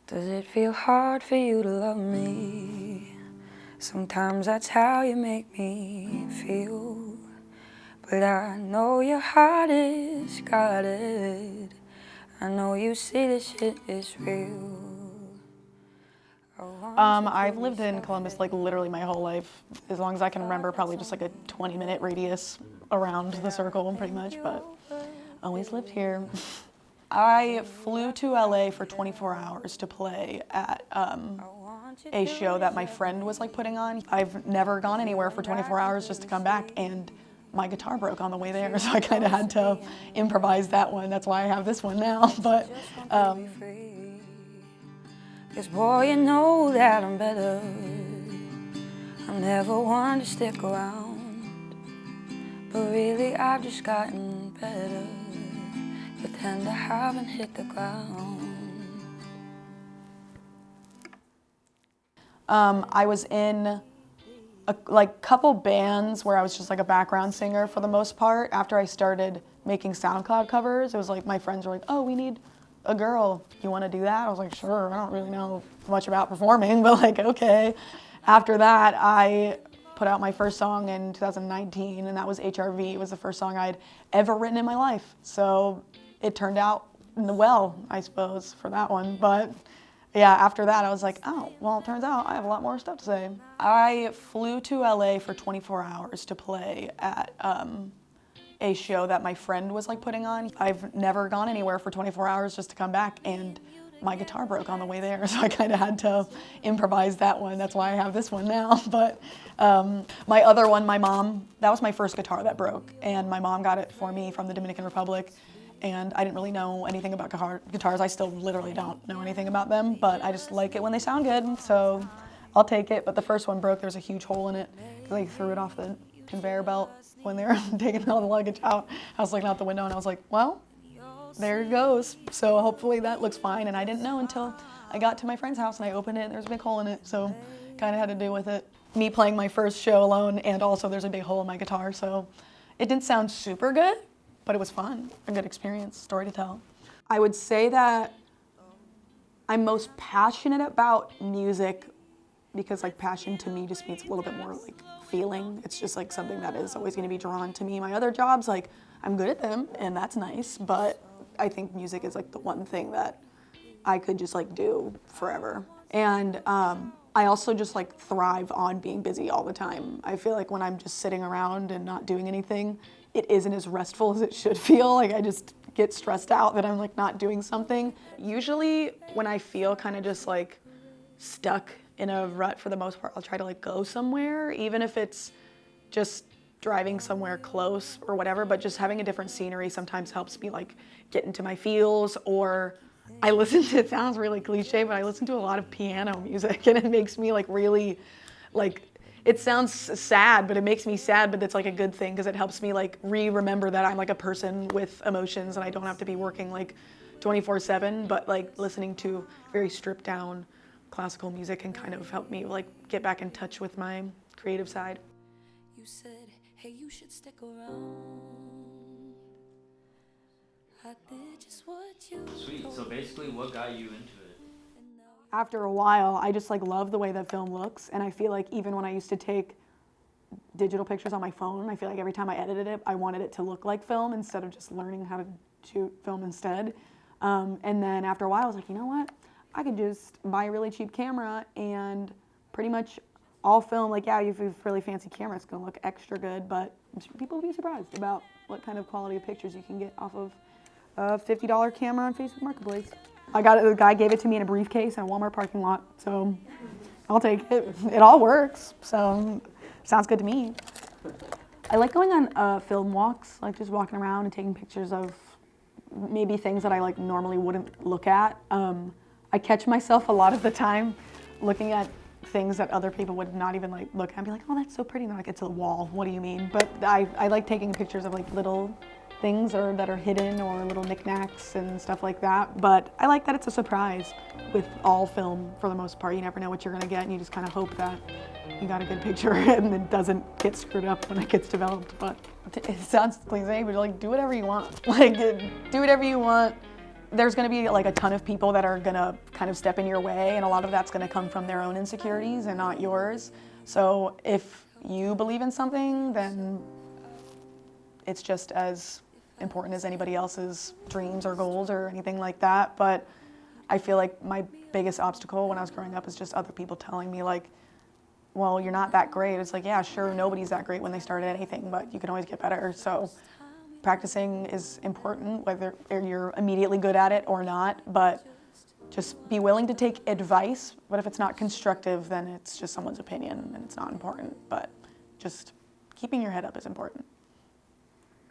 Does it feel hard for you to love me? Sometimes that's how you make me feel. But I know your heart is guarded. I know you see this shit is real. I've lived in Columbus like literally my whole life, as long as I can remember, probably just like a 20-minute radius around the circle pretty much, but always lived here. I flew to LA for 24 hours to play at a show that my friend was like putting on. I've never gone anywhere for 24 hours just to come back, and my guitar broke on the way there, so I kind of had to improvise that one. That's why I have this one now, but Cause boy, you know that I'm better. I'm never one to stick around, but really I've just gotten better. Pretend I haven't hit the ground. I was in a couple bands where I was just like a background singer for the most part. After I started making SoundCloud covers, it was like my friends were like, oh, we need a girl, you want to do that? I was like, sure. I don't really know much about performing, but like, okay. After that, I put out my first song in 2019, and that was HRV. It was the first song I'd ever written in my life. So it turned out well, I suppose, for that one. But yeah, after that, I was like, oh, well, it turns out I have a lot more stuff to say. I flew to LA for 24 hours to play at a show that my friend was like putting on. I've never gone anywhere for 24 hours just to come back, and my guitar broke on the way there, so I kind of had to improvise that one. That's why I have this one now. But my other one, my mom, that was my first guitar that broke, and my mom got it for me from the Dominican Republic, and I didn't really know anything about guitars. I still literally don't know anything about them, but I just like it when they sound good, so I'll take it. But the first one broke. There was a huge hole in it because I threw it off the conveyor belt when they were taking all the luggage out. I was looking out the window and I was like, well, there it goes. So hopefully that looks fine. And I didn't know until I got to my friend's house and I opened it and there's a big hole in it. So kind of had to deal with it. Me playing my first show alone, and also there's a big hole in my guitar. So it didn't sound super good, but it was fun. A good experience, story to tell. I would say that I'm most passionate about music because like passion to me just means a little bit more like feeling. It's just like something that is always going to be drawn to me. My other jobs, like I'm good at them and that's nice, but I think music is like the one thing that I could just like do forever. And I also just like thrive on being busy all the time. I feel like when I'm just sitting around and not doing anything, it isn't as restful as it should feel. Like I just get stressed out that I'm like not doing something. Usually when I feel kind of just like stuck in a rut, for the most part, I'll try to like go somewhere, even if it's just driving somewhere close or whatever, but just having a different scenery sometimes helps me like get into my feels. Or I listen to, it sounds really cliche, but I listen to a lot of piano music, and it makes me like really, like, it sounds sad, but it makes me sad, but it's like a good thing because it helps me like remember that I'm like a person with emotions and I don't have to be working like 24/7, but like listening to very stripped down classical music can kind of help me like get back in touch with my creative side. You said, hey, you should stick around. I did just what you Sweet. So basically, what got you into it? After a while, I just like love the way that film looks, and I feel like even when I used to take digital pictures on my phone, I feel like every time I edited it, I wanted it to look like film instead of just learning how to shoot film instead. And then after a while, I was like, you know what? I could just buy a really cheap camera and pretty much all film, like, yeah, if you have a really fancy camera, it's gonna look extra good, but people will be surprised about what kind of quality of pictures you can get off of a $50 camera on Facebook Marketplace. The guy gave it to me in a briefcase in a Walmart parking lot, so I'll take it. It all works, so sounds good to me. I like going on film walks, like just walking around and taking pictures of maybe things that I like normally wouldn't look at. I catch myself a lot of the time looking at things that other people would not even like look at and be like, oh, that's so pretty. And they're like, it's a wall, what do you mean? But I like taking pictures of like little things that are hidden or little knickknacks and stuff like that. But I like that it's a surprise with all film for the most part. You never know what you're gonna get, and you just kind of hope that you got a good picture and it doesn't get screwed up when it gets developed. But it sounds cliche, but like do whatever you want. Like do whatever you want. there's going to be like a ton of people that are going to kind of step in your way, and a lot of that's going to come from their own insecurities and not yours. So if you believe in something, then it's just as important as anybody else's dreams or goals or anything like that. But I feel like my biggest obstacle when I was growing up is just other people telling me like, well, you're not that great. It's like, yeah, sure, nobody's that great when they start at anything, but you can always get better. So practicing is important, whether you're immediately good at it or not, but just be willing to take advice. But if it's not constructive, then it's just someone's opinion and it's not important. But just keeping your head up is important.